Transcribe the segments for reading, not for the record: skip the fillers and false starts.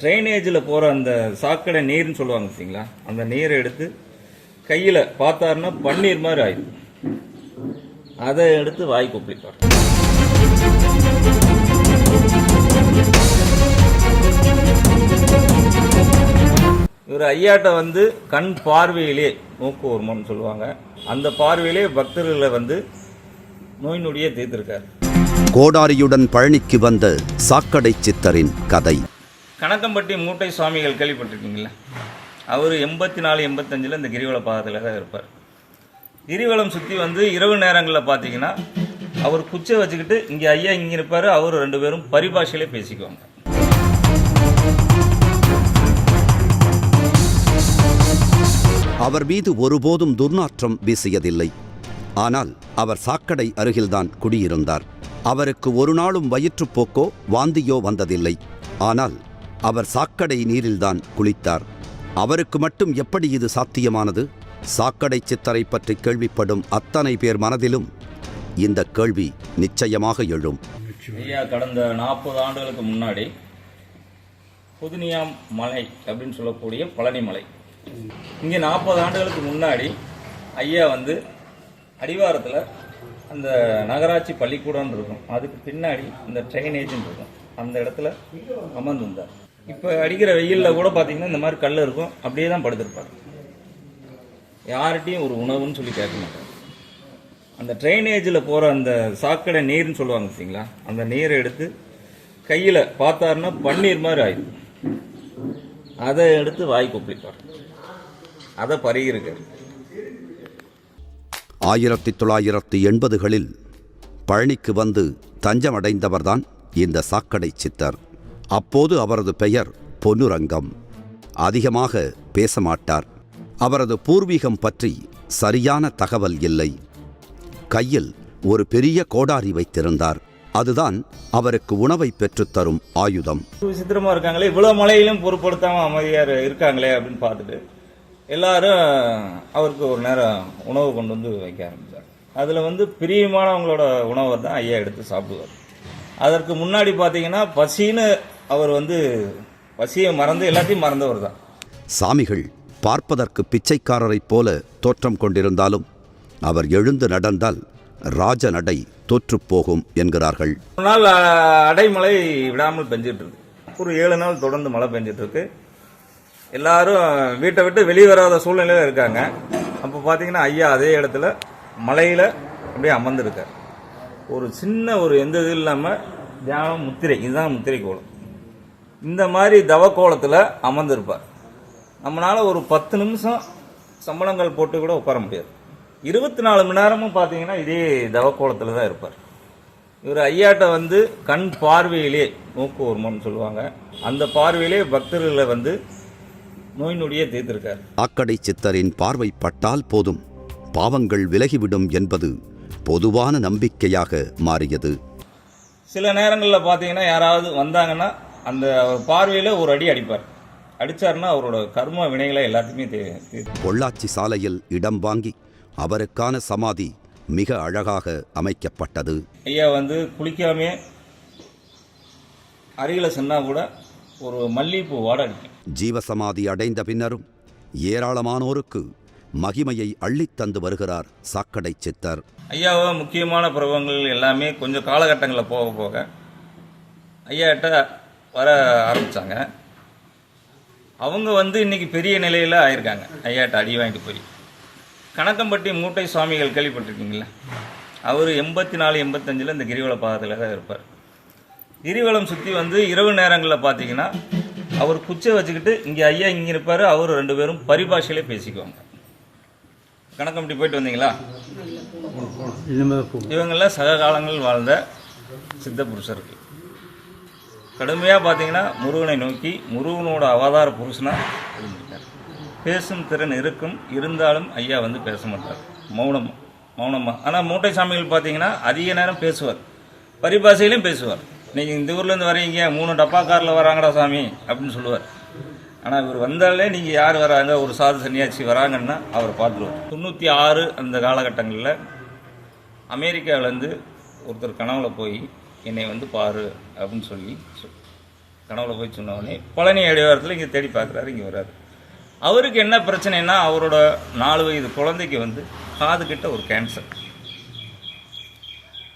ட்ரைனேஜில் போகிற அந்த சாக்கடை நீர்னு சொல்லுவாங்க பார்த்தீங்களா, அந்த நீரை எடுத்து கையில் பார்த்தாருன்னா பன்னீர் மாதிரி ஆயிடும். அதை எடுத்து வாய் கொப்பளிப்பார். இவர் ஐயாட்ட வந்து கண் பார்வையிலே நோக்கு வருமானு சொல்லுவாங்க. அந்த பார்வையிலே பக்தர்களை வந்து நோய் நொடியே தீர்த்திருக்கார். கோடாரியுடன் பழனிக்கு வந்த சாக்கடை சித்தரின் கதை. கணக்கம்பட்டி மூட்டை சுவாமிகள் கேள்விப்பட்டிருக்கீங்களா? அவர் 84, 85 இந்த கிரிவல பாதத்தில் தான் இருப்பார். கிரிவலம் சுற்றி வந்து இரவு நேரங்களில் பார்த்தீங்கன்னா அவர் குச்சை வச்சுக்கிட்டு இங்கே ஐயா இங்கே இருப்பார். அவர் 2 பேரும் பரிபாஷையிலே பேசிக்குவாங்க. அவர் மீது ஒருபோதும் துர்நாற்றம் வீசியதில்லை. ஆனால் அவர் சாக்கடை அருகில்தான் குடியிருந்தார். அவருக்கு ஒரு நாளும் வயிற்றுப்போக்கோ வாந்தியோ வந்ததில்லை. ஆனால் அவர் சாக்கடை நீரில்தான் குளித்தார். அவருக்கு மட்டும் எப்படி இது சாத்தியமானது? சாக்கடை சித்தரை பற்றி கேள்விப்படும் அத்தனை பேர் மனதிலும் இந்த கேள்வி நிச்சயமாக எழும். ஐயா கடந்த 40 ஆண்டுகளுக்கு முன்னாடி புதுனியாம் மலை அப்படின்னு சொல்லக்கூடிய பழனி மலை, இங்கே 40 ஆண்டுகளுக்கு முன்னாடி ஐயா வந்து அடிவாரத்தில் அந்த நகராட்சி பள்ளிக்கூடம் இருக்கும், அதுக்கு பின்னாடி இந்த ட்ரைனேஜ்னு இருக்கும், அந்த இடத்துல அமர்ந்திருந்தார். இப்போ அடிக்கிற வெயிலில் கூட பார்த்தீங்கன்னா இந்த மாதிரி கல் இருக்கும், அப்படியே தான் படுத்திருப்பார். யார்கிட்டையும் ஒரு உணவுன்னு சொல்லி கேட்க மாட்டார். அந்த ட்ரைனேஜில் போகிற அந்த சாக்கடை நீர்னு சொல்லுவாங்க பார்த்தீங்களா, அந்த நீரை எடுத்து கையில் பார்த்தாருன்னா பன்னீர் மாதிரி ஆயிடும். அதை எடுத்து வாய் கொப்பளிப்பார். அதை பருகிருக்கார். 1980களில் பழனிக்கு வந்து தஞ்சமடைந்தவர்தான் இந்த சாக்கடை சித்தர். அப்போது அவரது பெயர் பொன்னுரங்கம். அதிகமாக பேசமாட்டார். அவரது பூர்வீகம் பற்றி சரியான தகவல் இல்லை. கையில் ஒரு பெரிய கோடாரி வைத்திருந்தார். அதுதான் அவருக்கு உணவை பெற்றுத்தரும் ஆயுதம். விசித்திரமா இருக்காங்களே, இவ்வளவு மழையிலும் பொருட்படுத்தாம அமைதியார் இருக்காங்களே அப்படின்னு பார்த்துட்டு எல்லாரும் அவருக்கு ஒரு நேரம் உணவு கொண்டு வந்து வைக்க ஆரம்பித்தார். அதில் வந்து பிரியமானவங்களோட உணவை தான் ஐயா எடுத்து சாப்பிடுவார். அதற்கு முன்னாடி பார்த்தீங்கன்னா பசின்னு அவர் வந்து பசியை மறந்து எல்லாத்தையும் மறந்தவர் தான். சாமிகள் பார்ப்பதற்கு பிச்சைக்காரரைப் போல தோற்றம் கொண்டிருந்தாலும் அவர் எழுந்து நடந்தால் ராஜ நடை தோற்றுப்போகும் என்கிறார்கள். ஒரு நாள் அடைமழை விடாமல் பெஞ்சிட்டு இருக்கு. ஒரு 7 நாள் தொடர்ந்து மழை பெஞ்சிட்டு இருக்கு. எல்லாரும் வீட்டை விட்டு வெளியே வராத சூழ்நிலையில் இருக்காங்க. அப்போ பார்த்தீங்கன்னா ஐயா அதே இடத்துல மலையில் அப்படியே அமர்ந்திருக்கார். ஒரு சின்ன ஒரு எந்த இது இல்லாமல் தியானம் முத்திரை, இதுதான் முத்திரை கோலம். இந்த மாதிரி தவக்கோலத்தில் அமர்ந்திருப்பார். நம்மளால் ஒரு 10 நிமிஷம் சம்பளங்கள் போட்டு கூட உட்கார முடியாது. 24 மணி நேரமும் பார்த்தீங்கன்னா இதே தவக்கோலத்தில் தான் இருப்பார். இவர் ஐயாட்ட வந்து கண் பார்வையிலே நோக்கு வருமானு சொல்லுவாங்க. அந்த பார்வையிலே பக்தர்களை வந்து நோய் நொடியே தீர்த்திருக்கார். சாக்கடை சித்தரின் பார்வை பட்டால் போதும் பாவங்கள் விலகிவிடும் என்பது பொதுவான நம்பிக்கையாக மாறியது. சில நேரங்களில் பார்த்தீங்கன்னா யாராவது வந்தாங்கன்னா அந்த பார்வையில் ஒரு அடி அடிப்பார். அடித்தார்னா அவரோட கர்ம வினைகளை எல்லாத்தையுமே பொள்ளாச்சி சாலையில் இடம் வாங்கி அவருக்கான சமாதி மிக அழகாக அமைக்கப்பட்டது. ஐயா வந்து குளிக்காமே அருகில் சொன்னால் கூட ஒரு மல்லிகைப்பூ வாட அடிக்கும். ஜீவசமாதி அடைந்த பின்னரும் ஏராளமானோருக்கு மகிமையை அள்ளித்தந்து வருகிறார் சாக்கடை சித்தர். ஐயாவை முக்கியமான பிரபவங்கள் எல்லாமே கொஞ்சம் காலகட்டங்களில் போக போக ஐயாட்ட வர ஆரம்பித்தாங்க. அவங்க வந்து இன்னைக்கு பெரிய நிலையில் ஆயிருக்காங்க. ஐயாட்ட அடி வாங்கிட்டு போய் கணக்கம்பட்டி மூட்டை சுவாமிகள் கேள்விப்பட்டிருக்கீங்களா? அவர் 84, 85 இந்த கிரிவல பாதத்தில் தான் இருப்பார். கிரிவலம் சுற்றி வந்து இரவு நேரங்களில் பார்த்தீங்கன்னா அவர் குச்சை வச்சுக்கிட்டு இங்கே ஐயா இங்கே இருப்பார். அவர் 2 பேரும் பரிபாஷையிலே பேசிக்குவாங்க. கணக்கம்பட்டி போயிட்டு வந்தீங்களா? இவங்கெல்லாம் சக காலங்கள் வாழ்ந்த சித்த புருஷர்கள். கடுமையாக பார்த்தீங்கன்னா முருகனை நோக்கி முருகனோட அவதார புருஷனாக இருந்திருக்கார். பேசும் திறன் இருக்கும், இருந்தாலும் ஐயா வந்து பேச மாட்டார், மௌனமாக. ஆனால் மூட்டை சாமிகள் பார்த்தீங்கன்னா அதிக நேரம் பேசுவார், பரிபாஷையிலையும் பேசுவார். நீங்கள் இந்த ஊர்லேருந்து வரீங்க, 3 டப்பா காரில் வராங்கடா சாமி அப்படின்னு சொல்லுவார். ஆனால் இவர் வந்தாலே நீங்கள் யார் வராங்க, ஒரு சாது சன்னியாசி வராங்கன்னா அவர் பார்த்துருவார். 96 அந்த காலகட்டங்களில் அமெரிக்காவிலேருந்து ஒருத்தர் கனவுல போய் என்னை வந்து பாரு அப்படின்னு சொல்லி கனவுல போய் சொன்ன உடனே பழனி அடிவாரத்தில் இங்கே தேடி பார்க்குறாரு, இங்கே வர்றாரு. அவருக்கு என்ன பிரச்சனைனா அவரோட 4 வயது குழந்தைக்கு வந்து காது கிட்ட ஒரு கேன்சர்.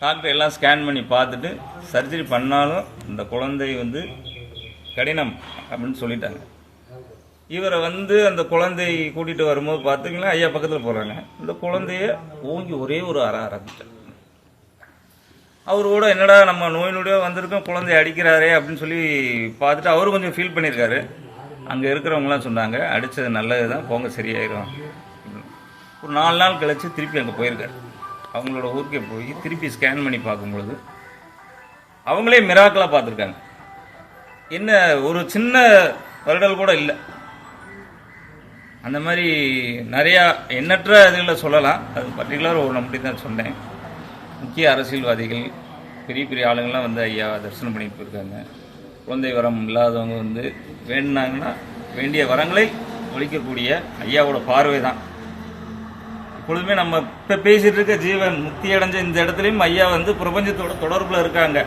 டாக்டர் எல்லாம் ஸ்கேன் பண்ணி பார்த்துட்டு சர்ஜரி பண்ணாலும் இந்த குழந்தை வந்து கடினம் அப்படின்னு சொல்லிட்டாங்க. இவரை வந்து அந்த குழந்தை கூட்டிகிட்டு வரும்போது பார்த்தீங்கன்னா ஐயா பக்கத்தில் போகிறாங்க. இந்த குழந்தைய ஓங்கி ஒரே ஒரு ஆரம்பிச்சார். அவரோட என்னடா நம்ம நோய் நொடியாக வந்திருக்கோம், குழந்தைய அடிக்கிறாரே அப்படின்னு சொல்லி பார்த்துட்டு அவரும் கொஞ்சம் ஃபீல் பண்ணியிருக்காரு. அங்கே இருக்கிறவங்களாம் சொன்னாங்க, அடித்தது நல்லது தான், போங்க சரியாயிரும். ஒரு 4 நாள் கழித்து திருப்பி அங்கே போயிருக்காரு. அவங்களோட ஊருக்கே போய் திருப்பி ஸ்கேன் பண்ணி பார்க்கும்பொழுது அவங்களே மிராக்கலாக பார்த்துருக்காங்க. என்ன ஒரு சின்ன வருடல் கூட இல்லை. அந்த மாதிரி நிறையா எண்ணற்ற இதுகளை சொல்லலாம். அது பர்டிகுலர் ஒரு நம்பி தான் சொன்னேன். முக்கிய அரசியல்வாதிகள், பெரிய பெரிய ஆளுங்கள்லாம் வந்து ஐயா தரிசனம் பண்ணிட்டு போயிருக்காங்க. குழந்தை வரம் இல்லாதவங்க வந்து வேண்டினாங்கன்னா வேண்டிய வரங்களை ஒழிக்கக்கூடிய ஐயாவோட பார்வை தான். இப்பொழுதுமே நம்ம இப்போ பேசிகிட்டு இருக்க ஜீவன் முக்தி அடைஞ்ச இந்த இடத்துலையும் ஐயா வந்து பிரபஞ்சத்தோட தொடர்பில் இருக்காங்க.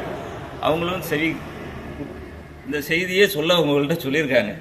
அவங்களும் சரி இந்த செய்தியே சொல்ல அவங்கள்ட்ட சொல்லியிருக்காங்க.